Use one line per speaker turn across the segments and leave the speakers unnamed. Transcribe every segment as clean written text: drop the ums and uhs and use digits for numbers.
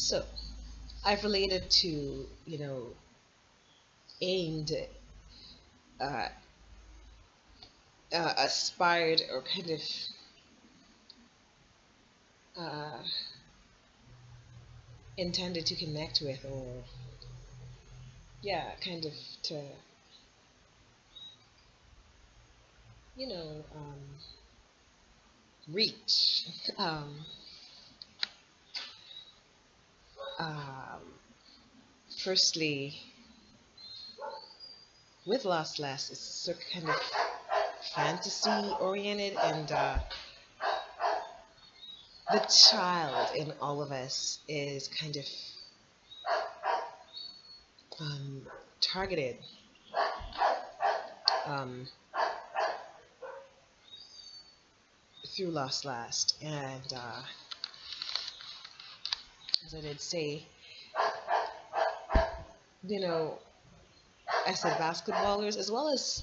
So I've related to, aimed, uh, aspired, or kind of, uh, intended to connect with, or yeah, kind of to, reach. Um, um, Firstly, with Lost Last, it's so kind of fantasy oriented, and the child in all of us is kind of um, targeted, um, through Lost Last. And as I did say, you know, I said basketballers as well as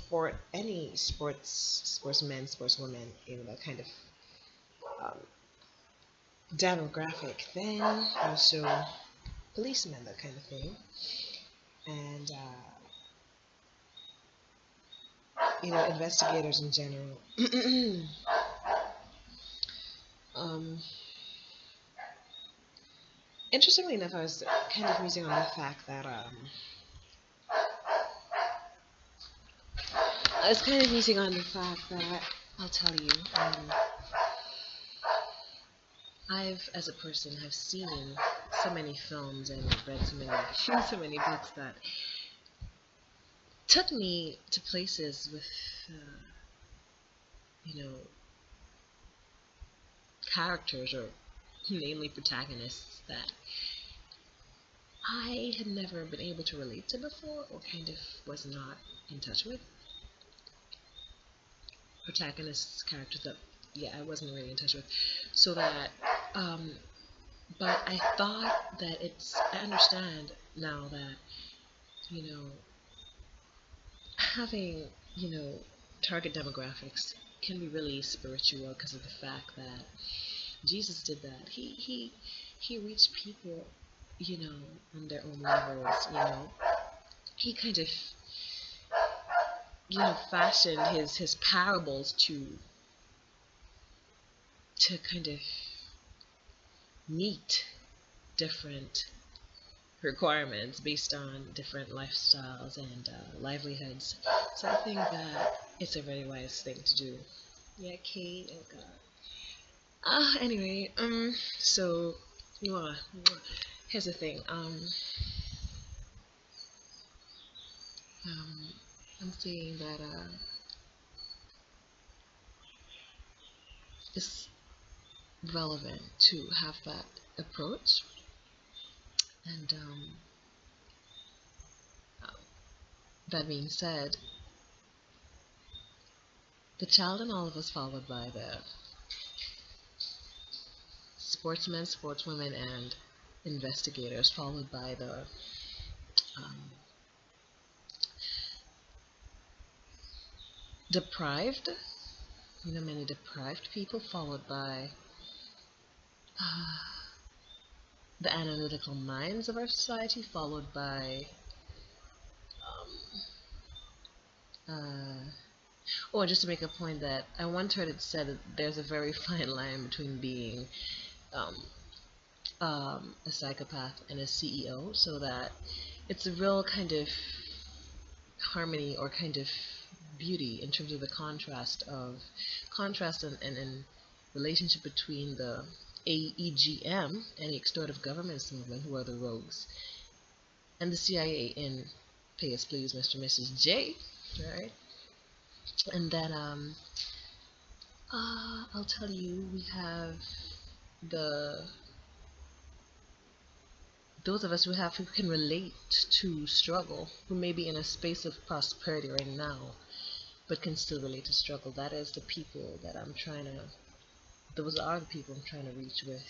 any sportsmen, sportswomen, that kind of um, demographic. Then also policemen, that kind of thing, and investigators in general. um, Interestingly enough, I was kind of musing on the fact that I'll tell you, I've, as a person, have seen so many films and read so many so many books that took me to places with, you know, characters, or namely protagonists, that I had never been able to relate to before, or kind of was not in touch with. Protagonists, characters that, yeah, I wasn't really in touch with. So that, but I thought that I understand now that, you know, having, target demographics can be really spiritual, because of the fact that Jesus did that. He reached people, on their own levels. He kind of, fashioned his parables to kind of meet different requirements based on different lifestyles and livelihoods. So I think that it's a very wise thing to do. Yeah, Kate. Oh God. Anyway, so, mwah, mwah. Here's the thing. Um, I'm saying that it's relevant to have that approach, and that being said, the child in all of us, followed by the sportsmen, sportswomen, and investigators, followed by the um, deprived, many deprived people, followed by the analytical minds of our society, followed by or just to make a point, that I once heard it said that there's a very fine line between being um, a psychopath and a CEO, so that it's a real kind of harmony, or kind of beauty, in terms of the contrast and relationship between the AEGM and the extortive governments movement, who are the rogues, and the CIA in Pay Us Please, Mr. and Mrs. J, right? And then I'll tell you, we have the those of us who can relate to struggle, who may be in a space of prosperity right now, but can still relate to struggle. That is the people that I'm trying to. Those are the people I'm trying to reach with.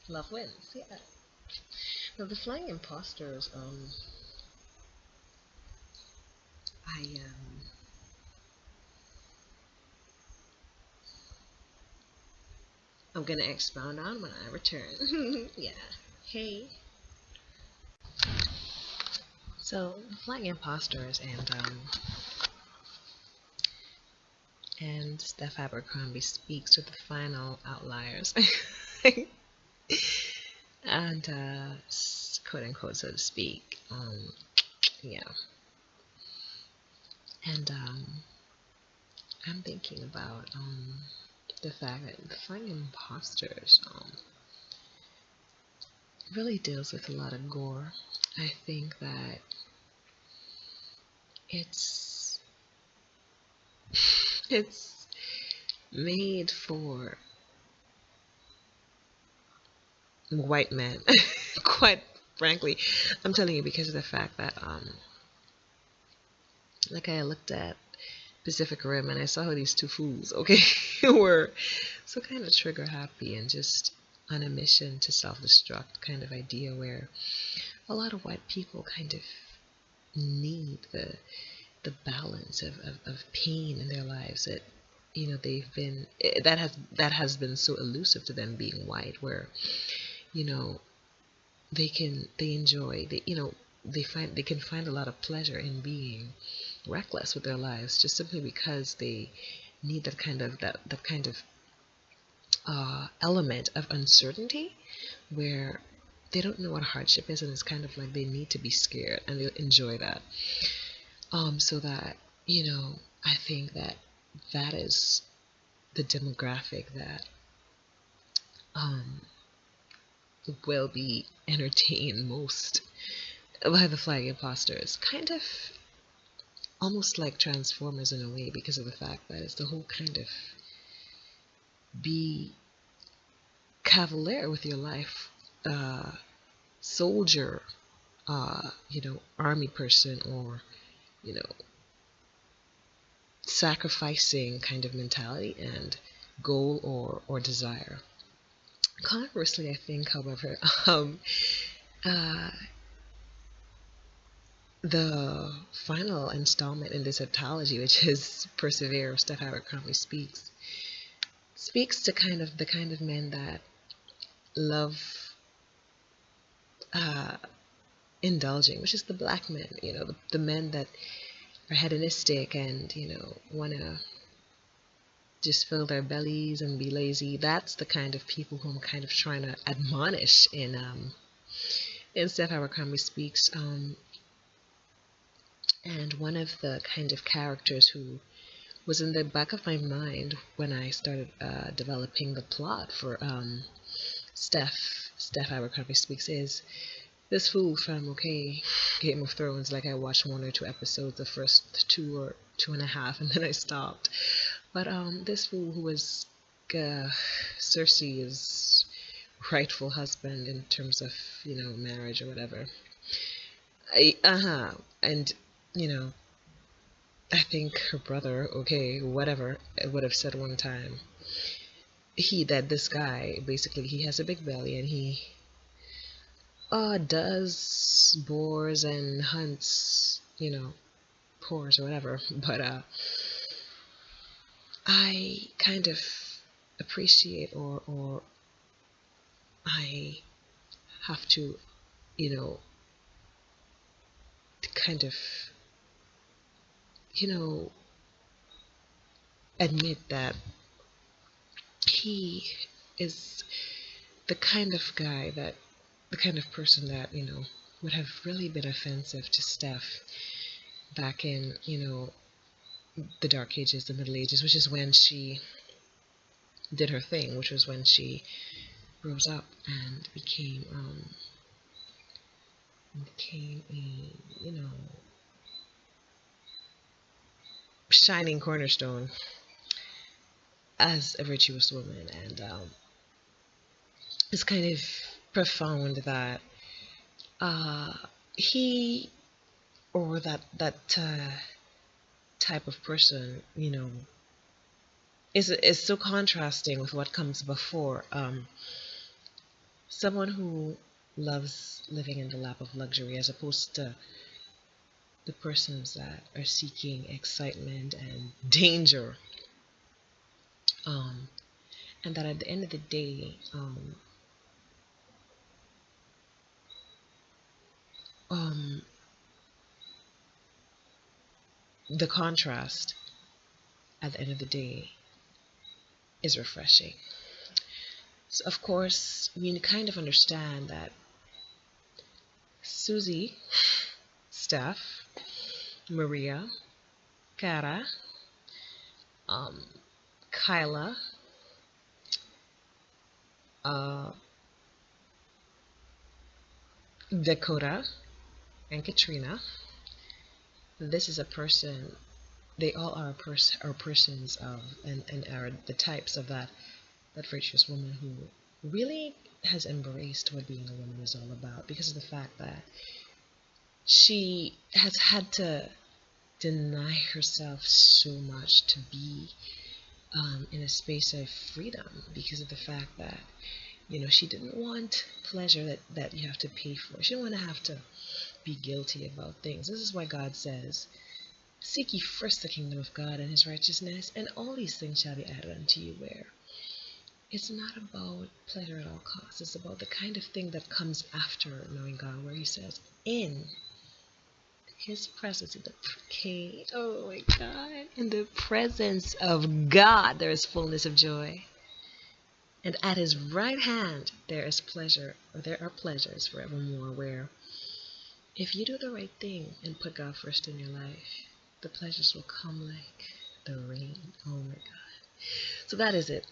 Love wins. Yeah. Now the flying imposters. I I'm gonna expound on when I return. Yeah. Hey, so flying imposters and Steph Abercrombie speaks to the final outliers, and quote unquote, so to speak. Yeah, and I'm thinking about the fact that the flying imposters really deals with a lot of gore. I think that it's it's made for white men. Quite frankly, I'm telling you because of the fact that like I looked at Pacific Rim and I saw how these two fools, okay, were so kind of trigger happy and just on a mission to self-destruct kind of idea where a lot of white people kind of need the balance of pain in their lives that they've been that has been so elusive to them being white, where you know they enjoy they can find a lot of pleasure in being reckless with their lives just simply because they need that kind of element of uncertainty where they don't know what hardship is, and it's kind of like they need to be scared and they enjoy that. So that I think that that is the demographic that um will be entertained most by the flag imposters. Kind of almost like Transformers in a way, because of the fact that it's the whole kind of be cavalier with your life, soldier, army person, or you know, sacrificing kind of mentality and goal or desire. Conversely, I think, however, uh, the final installment in this anthology, which is Persevere, Steph Abercrombie speaks to kind of the kind of men that love uh, indulging, which is the black men, the men that are hedonistic and, want to just fill their bellies and be lazy. That's the kind of people who I'm kind of trying to admonish in Steph Abercrombie Speaks. And one of the kind of characters who was in the back of my mind when I started developing the plot for Steph Abercrombie Speaks is this fool from Game of Thrones. Like I watched 1 or 2 episodes, the first 2 or 2.5, and then I stopped. But this fool who was Cersei's rightful husband in terms of marriage or whatever. And I think her brother, whatever, would have said one time that this guy basically he has a big belly and he does boars and hunts, poors or whatever. But I kind of appreciate or I have to, you know, kind of, you know, admit that he is the kind of guy that, the kind of person that, would have really been offensive to Steph back in, the Dark Ages, the Middle Ages, which is when she did her thing, which was when she rose up and became a, shining cornerstone as a virtuous woman. And it's kind of profound that uh, he or that type of person, is so contrasting with what comes before. Someone who loves living in the lap of luxury, as opposed to the persons that are seeking excitement and danger. And that at the end of the day, um, the contrast at the end of the day is refreshing. So of course, we kind of understand that Susie, Steph, Maria, Cara, um, Kyla, uh, Dakota, and Katrina. This is a person. They all are persons of and are the types of that virtuous woman who really has embraced what being a woman is all about, because of the fact that she has had to deny herself so much to be in a space of freedom, because of the fact that she didn't want pleasure that you have to pay for. She didn't want to have to be guilty about things. This is why God says, seek ye first the kingdom of God and his righteousness, and all these things shall be added unto you. Where it's not about pleasure at all costs. It's about the kind of thing that comes after knowing God, where he says, in his presence, oh my God, in the presence of God, there is fullness of joy. And at his right hand, there is pleasure, or there are pleasures forevermore, where if you do the right thing and put God first in your life, the pleasures will come like the rain. Oh my God. So that is it.